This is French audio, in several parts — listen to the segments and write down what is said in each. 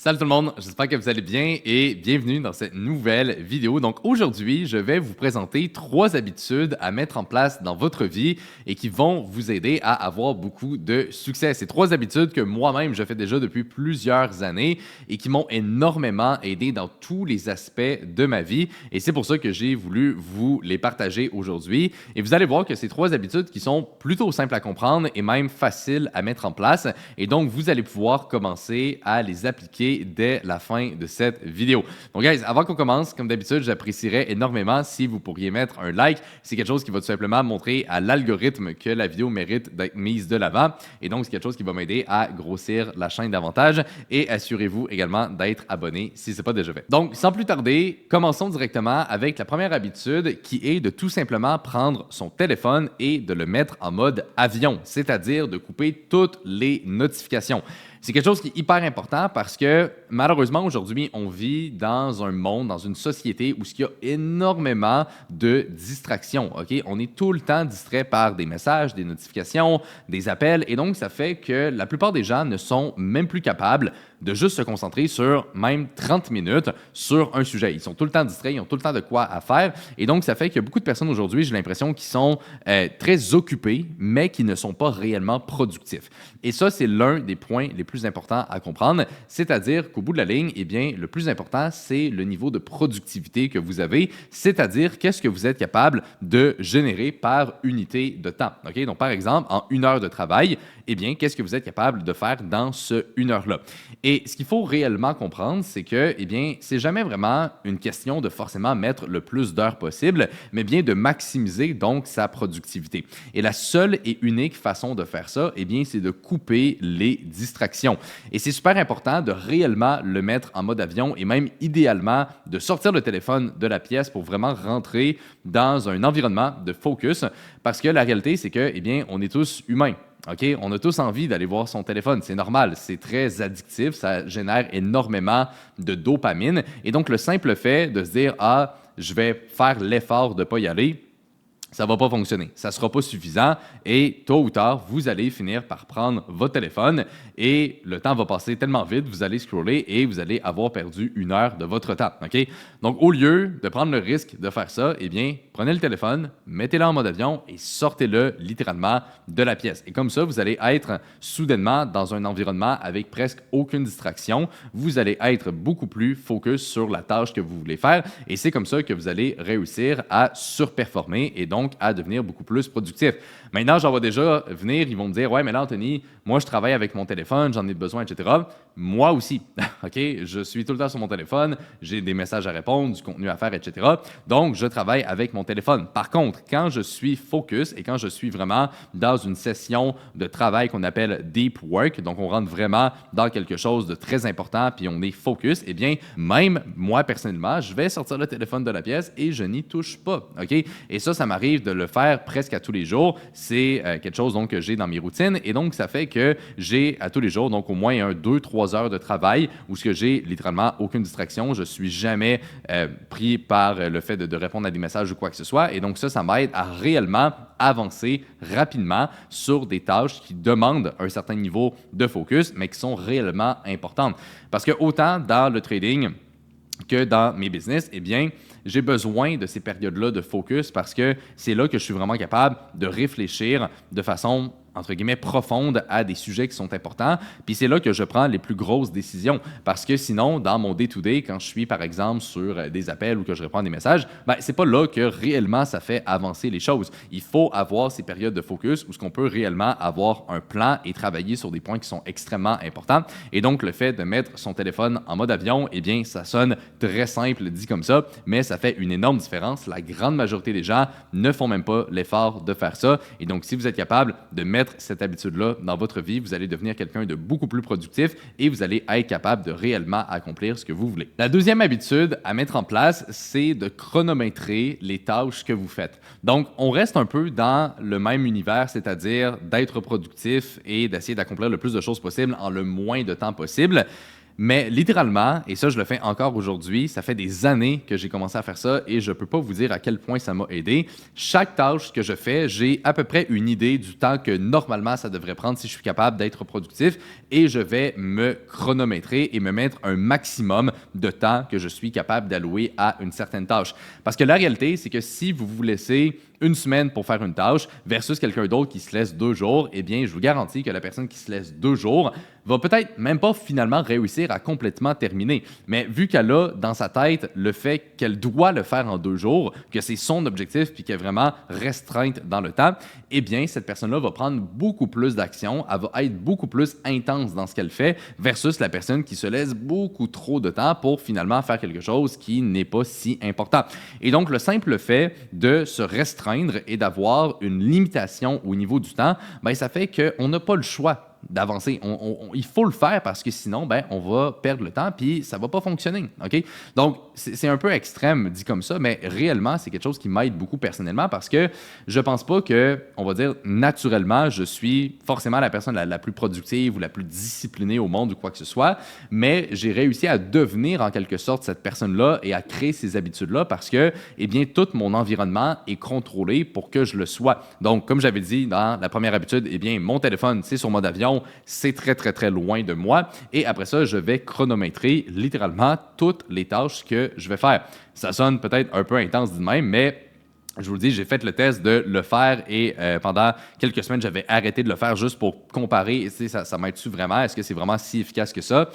Salut tout le monde, j'espère que vous allez bien et bienvenue dans cette nouvelle vidéo. Donc aujourd'hui, je vais vous présenter 3 habitudes à mettre en place dans votre vie et qui vont vous aider à avoir beaucoup de succès. C'est 3 habitudes que moi-même je fais déjà depuis plusieurs années et qui m'ont énormément aidé dans tous les aspects de ma vie et c'est pour ça que j'ai voulu vous les partager aujourd'hui. Et vous allez voir que c'est 3 habitudes qui sont plutôt simples à comprendre et même faciles à mettre en place et donc vous allez pouvoir commencer à les appliquer dès la fin de cette vidéo. Donc, guys, avant qu'on commence, comme d'habitude, j'apprécierais énormément si vous pourriez mettre un like. C'est quelque chose qui va tout simplement montrer à l'algorithme que la vidéo mérite d'être mise de l'avant. Et donc, c'est quelque chose qui va m'aider à grossir la chaîne davantage. Et assurez-vous également d'être abonné si ce n'est pas déjà fait. Donc, sans plus tarder, commençons directement avec la première habitude qui est de tout simplement prendre son téléphone et de le mettre en mode avion, c'est-à-dire de couper toutes les notifications. C'est quelque chose qui est hyper important parce que malheureusement aujourd'hui, on vit dans un monde, dans une société où il y a énormément de distractions. Ok, on est tout le temps distrait par des messages, des notifications, des appels et donc ça fait que la plupart des gens ne sont même plus capables de juste se concentrer sur même 30 minutes sur un sujet. Ils sont tout le temps distraits, ils ont tout le temps de quoi à faire et donc ça fait qu'il y a beaucoup de personnes aujourd'hui, j'ai l'impression, qui sont très occupées mais qui ne sont pas réellement productifs. Et ça, c'est l'un des points les plus importants à comprendre, c'est-à-dire qu'au bout de la ligne, eh bien, le plus important, c'est le niveau de productivité que vous avez, c'est-à-dire qu'est-ce que vous êtes capable de générer par unité de temps. Okay? Donc, par exemple, en 1 heure de travail, eh bien, qu'est-ce que vous êtes capable de faire dans ce 1 heure-là? Et ce qu'il faut réellement comprendre, c'est que, eh bien, c'est jamais vraiment une question de forcément mettre le plus d'heures possible, mais bien de maximiser donc sa productivité. Et la seule et unique façon de faire ça, eh bien, c'est de couper les distractions. Et c'est super important de réellement le mettre en mode avion et même idéalement de sortir le téléphone de la pièce pour vraiment rentrer dans un environnement de focus parce que la réalité, c'est que, eh bien, on est tous humains. OK? On a tous envie d'aller voir son téléphone. C'est normal. C'est très addictif. Ça génère énormément de dopamine. Et donc, le simple fait de se dire, ah, je vais faire l'effort de ne pas y aller, ça ne va pas fonctionner. Ça ne sera pas suffisant et tôt ou tard, vous allez finir par prendre votre téléphone et le temps va passer tellement vite, vous allez scroller et vous allez avoir perdu 1 heure de votre temps. OK? Donc, au lieu de prendre le risque de faire ça, eh bien, prenez le téléphone, mettez-le en mode avion et sortez-le littéralement de la pièce. Et comme ça, vous allez être soudainement dans un environnement avec presque aucune distraction. Vous allez être beaucoup plus focus sur la tâche que vous voulez faire et c'est comme ça que vous allez réussir à surperformer et donc à devenir beaucoup plus productif. Maintenant, j'en vais déjà venir, ils vont me dire « Ouais, mais là, Anthony, moi, je travaille avec mon téléphone, j'en ai besoin, etc. » Moi aussi, OK? Je suis tout le temps sur mon téléphone, j'ai des messages à répondre, du contenu à faire, etc. Donc, je travaille avec mon téléphone. Par contre, quand je suis focus et quand je suis vraiment dans une session de travail qu'on appelle deep work, donc on rentre vraiment dans quelque chose de très important puis on est focus, eh bien, même moi, personnellement, je vais sortir le téléphone de la pièce et je n'y touche pas, OK? Et ça m'arrive de le faire presque à tous les jours. C'est quelque chose donc, que j'ai dans mes routines et donc ça fait que j'ai à tous les jours donc au moins 2-3 heures de travail où ce que j'ai littéralement aucune distraction. Je suis jamais pris par le fait de répondre à des messages ou quoi que ce soit et donc ça m'aide à réellement avancer rapidement sur des tâches qui demandent un certain niveau de focus mais qui sont réellement importantes. Parce que autant dans le trading que dans mes business, eh bien, j'ai besoin de ces périodes-là de focus parce que c'est là que je suis vraiment capable de réfléchir de façon entre guillemets, profonde à des sujets qui sont importants. Puis c'est là que je prends les plus grosses décisions. Parce que sinon, dans mon day-to-day, quand je suis, par exemple, sur des appels ou que je réponds à des messages, ben, c'est pas là que réellement ça fait avancer les choses. Il faut avoir ces périodes de focus où ce qu'on peut réellement avoir un plan et travailler sur des points qui sont extrêmement importants. Et donc, le fait de mettre son téléphone en mode avion, eh bien, ça sonne très simple dit comme ça, mais ça fait une énorme différence. La grande majorité des gens ne font même pas l'effort de faire ça. Et donc, si vous êtes capable de mettre cette habitude-là dans votre vie, vous allez devenir quelqu'un de beaucoup plus productif et vous allez être capable de réellement accomplir ce que vous voulez. La deuxième habitude à mettre en place, c'est de chronométrer les tâches que vous faites. Donc, on reste un peu dans le même univers, c'est-à-dire d'être productif et d'essayer d'accomplir le plus de choses possible en le moins de temps possible. Mais littéralement, et ça je le fais encore aujourd'hui, ça fait des années que j'ai commencé à faire ça et je peux pas vous dire à quel point ça m'a aidé. Chaque tâche que je fais, j'ai à peu près une idée du temps que normalement ça devrait prendre si je suis capable d'être productif et je vais me chronométrer et me mettre un maximum de temps que je suis capable d'allouer à une certaine tâche. Parce que la réalité, c'est que si vous vous laissez une semaine pour faire une tâche versus quelqu'un d'autre qui se laisse 2 jours, eh bien, je vous garantis que la personne qui se laisse 2 jours va peut-être même pas finalement réussir à complètement terminer. Mais vu qu'elle a dans sa tête le fait qu'elle doit le faire en 2 jours, que c'est son objectif puis qu'elle est vraiment restreinte dans le temps, eh bien, cette personne-là va prendre beaucoup plus d'action, elle va être beaucoup plus intense dans ce qu'elle fait versus la personne qui se laisse beaucoup trop de temps pour finalement faire quelque chose qui n'est pas si important. Et donc, le simple fait de se restreindre et d'avoir une limitation au niveau du temps, ben, ça fait qu'on n'a pas le choix d'avancer. Il faut le faire parce que sinon, ben, on va perdre le temps puis ça va pas fonctionner. OK? Donc, c'est un peu extrême dit comme ça, mais réellement, c'est quelque chose qui m'aide beaucoup personnellement parce que je pense pas que, on va dire, naturellement, je suis forcément la personne la plus productive ou la plus disciplinée au monde ou quoi que ce soit, mais j'ai réussi à devenir en quelque sorte cette personne-là et à créer ces habitudes-là parce que, eh bien, tout mon environnement est contrôlé pour que je le sois. Donc, comme j'avais dit dans la première habitude, eh bien, mon téléphone, c'est sur mode avion, c'est très, très, très loin de moi. Et après ça, je vais chronométrer littéralement toutes les tâches que je vais faire. Ça sonne peut-être un peu intense de même, mais je vous le dis, j'ai fait le test de le faire et pendant quelques semaines, j'avais arrêté de le faire juste pour comparer. Ça m'aide-tu vraiment? Est-ce que c'est vraiment si efficace que ça?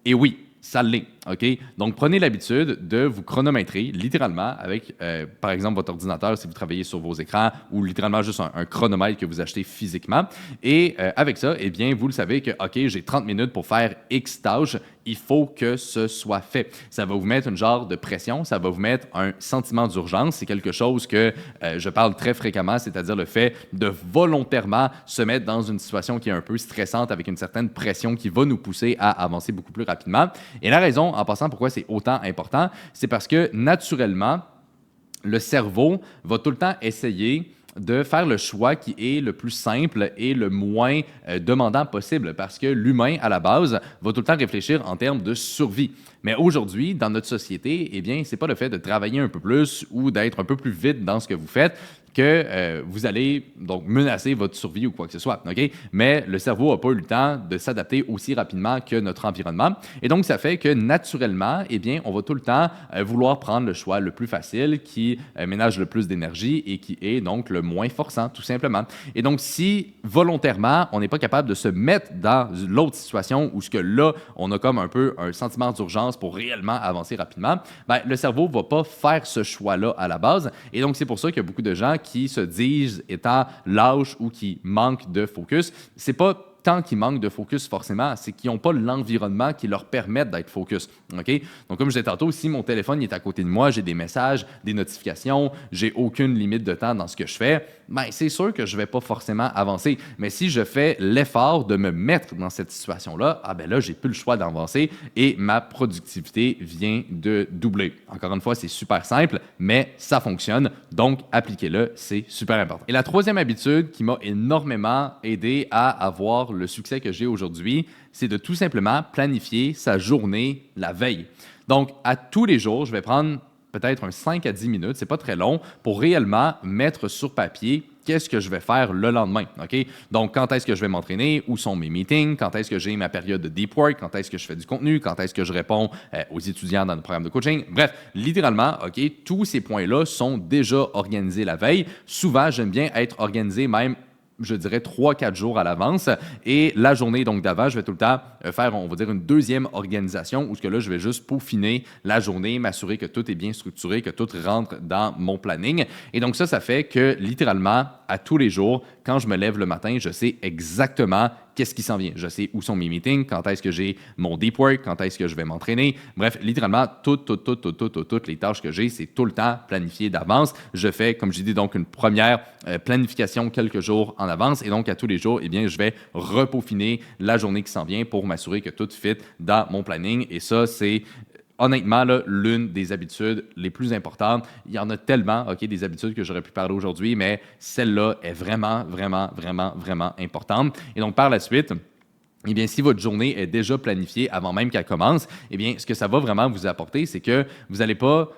Et oui, ça l'est, OK? Donc, prenez l'habitude de vous chronométrer littéralement avec, par exemple, votre ordinateur si vous travaillez sur vos écrans ou littéralement juste un chronomètre que vous achetez physiquement. Et avec ça, eh bien, vous le savez que, OK, j'ai 30 minutes pour faire X tâches. Il faut que ce soit fait. Ça va vous mettre une genre de pression, ça va vous mettre un sentiment d'urgence. C'est quelque chose que je parle très fréquemment, c'est-à-dire le fait de volontairement se mettre dans une situation qui est un peu stressante avec une certaine pression qui va nous pousser à avancer beaucoup plus rapidement. Et la raison, en passant, pourquoi c'est autant important, c'est parce que naturellement, le cerveau va tout le temps essayer de faire le choix qui est le plus simple et le moins demandant possible parce que l'humain, à la base, va tout le temps réfléchir en termes de survie. Mais aujourd'hui, dans notre société, eh bien, c'est pas le fait de travailler un peu plus ou d'être un peu plus vite dans ce que vous faites que vous allez donc menacer votre survie ou quoi que ce soit. OK? Mais le cerveau n'a pas eu le temps de s'adapter aussi rapidement que notre environnement. Et donc, ça fait que naturellement, eh bien, on va tout le temps vouloir prendre le choix le plus facile qui ménage le plus d'énergie et qui est donc le moins forçant, tout simplement. Et donc, si volontairement, on n'est pas capable de se mettre dans l'autre situation où ce que là, on a comme un peu un sentiment d'urgence pour réellement avancer rapidement, ben, le cerveau ne va pas faire ce choix-là à la base. Et donc, c'est pour ça qu'il y a beaucoup de gens qui se disent étant lâches ou qui manquent de focus. C'est pas tant qu'ils manquent de focus forcément, c'est qu'ils n'ont pas l'environnement qui leur permette d'être focus. OK? Donc, comme je disais tantôt, si mon téléphone est à côté de moi, j'ai des messages, des notifications, j'ai aucune limite de temps dans ce que je fais, ben, c'est sûr que je ne vais pas forcément avancer. Mais si je fais l'effort de me mettre dans cette situation-là, ah ben là, j'ai plus le choix d'avancer et ma productivité vient de doubler. Encore une fois, c'est super simple, mais ça fonctionne. Donc, appliquez-le, c'est super important. Et la troisième habitude qui m'a énormément aidé à avoir le succès que j'ai aujourd'hui, c'est de tout simplement planifier sa journée la veille. Donc, à tous les jours, je vais prendre peut-être un 5 à 10 minutes, c'est pas très long, pour réellement mettre sur papier qu'est-ce que je vais faire le lendemain. OK? Donc, quand est-ce que je vais m'entraîner? Où sont mes meetings? Quand est-ce que j'ai ma période de deep work? Quand est-ce que je fais du contenu? Quand est-ce que je réponds aux étudiants dans le programme de coaching? Bref, littéralement, OK, tous ces points-là sont déjà organisés la veille. Souvent, j'aime bien être organisé même je dirais 3-4 jours à l'avance. Et la journée donc d'avant, je vais tout le temps faire, on va dire, une deuxième organisation où ce que là, je vais juste peaufiner la journée, m'assurer que tout est bien structuré, que tout rentre dans mon planning. Et donc ça fait que littéralement, à tous les jours, quand je me lève le matin, je sais exactement qu'est-ce qui s'en vient. Je sais où sont mes meetings, quand est-ce que j'ai mon deep work, quand est-ce que je vais m'entraîner. Bref, littéralement, toutes les tâches que j'ai, c'est tout le temps planifié d'avance. Je fais, comme je dis, donc une première planification quelques jours en avance. Et donc, à tous les jours, eh bien, je vais repeaufiner la journée qui s'en vient pour m'assurer que tout fit dans mon planning. Et ça, c'est honnêtement, là, l'une des habitudes les plus importantes. Il y en a tellement, OK, des habitudes que j'aurais pu parler aujourd'hui, mais celle-là est vraiment, vraiment, vraiment, vraiment importante. Et donc, par la suite, eh bien, si votre journée est déjà planifiée avant même qu'elle commence, eh bien, ce que ça va vraiment vous apporter, c'est que vous n'allez pas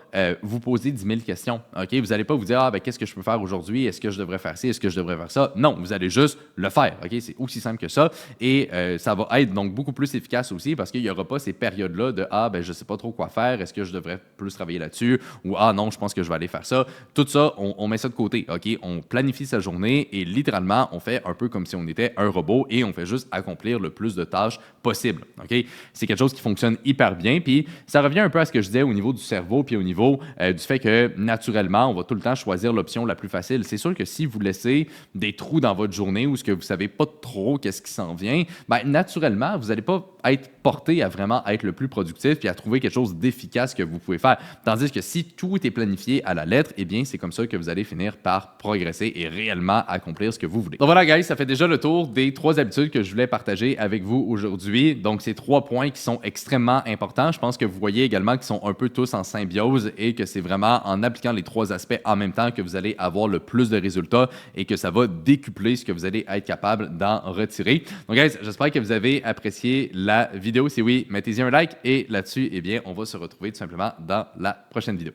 vous poser 10 000 questions. OK? Vous n'allez pas vous dire, ah, ben, qu'est-ce que je peux faire aujourd'hui? Est-ce que je devrais faire ci? Est-ce que je devrais faire ça? Non, vous allez juste le faire. OK? C'est aussi simple que ça. Et ça va être donc beaucoup plus efficace aussi parce qu'il n'y aura pas ces périodes-là de, ah, ben, je ne sais pas trop quoi faire. Est-ce que je devrais plus travailler là-dessus? Ou, ah, non, je pense que je vais aller faire ça. Tout ça, on met ça de côté. OK? On planifie sa journée et littéralement, on fait un peu comme si on était un robot et on fait juste accomplir le plus de tâches possible. OK? C'est quelque chose qui fonctionne hyper bien. Puis ça revient un peu à ce que je disais au niveau du cerveau puis au niveau du fait que naturellement, on va tout le temps choisir l'option la plus facile. C'est sûr que si vous laissez des trous dans votre journée ou ce que vous savez pas trop qu'est-ce qui s'en vient, ben, naturellement, vous n'allez pas être porté à vraiment être le plus productif puis à trouver quelque chose d'efficace que vous pouvez faire. Tandis que si tout est planifié à la lettre, eh bien, c'est comme ça que vous allez finir par progresser et réellement accomplir ce que vous voulez. Donc voilà, guys, ça fait déjà le tour des 3 habitudes que je voulais partager avec vous aujourd'hui. Donc, ces 3 points qui sont extrêmement importants. Je pense que vous voyez également qu'ils sont un peu tous en symbiose et que c'est vraiment en appliquant les 3 aspects en même temps que vous allez avoir le plus de résultats et que ça va décupler ce que vous allez être capable d'en retirer. Donc, guys, j'espère que vous avez apprécié la vidéo. Si oui, mettez-y un like et là-dessus, eh bien, on va se retrouver tout simplement dans la prochaine vidéo.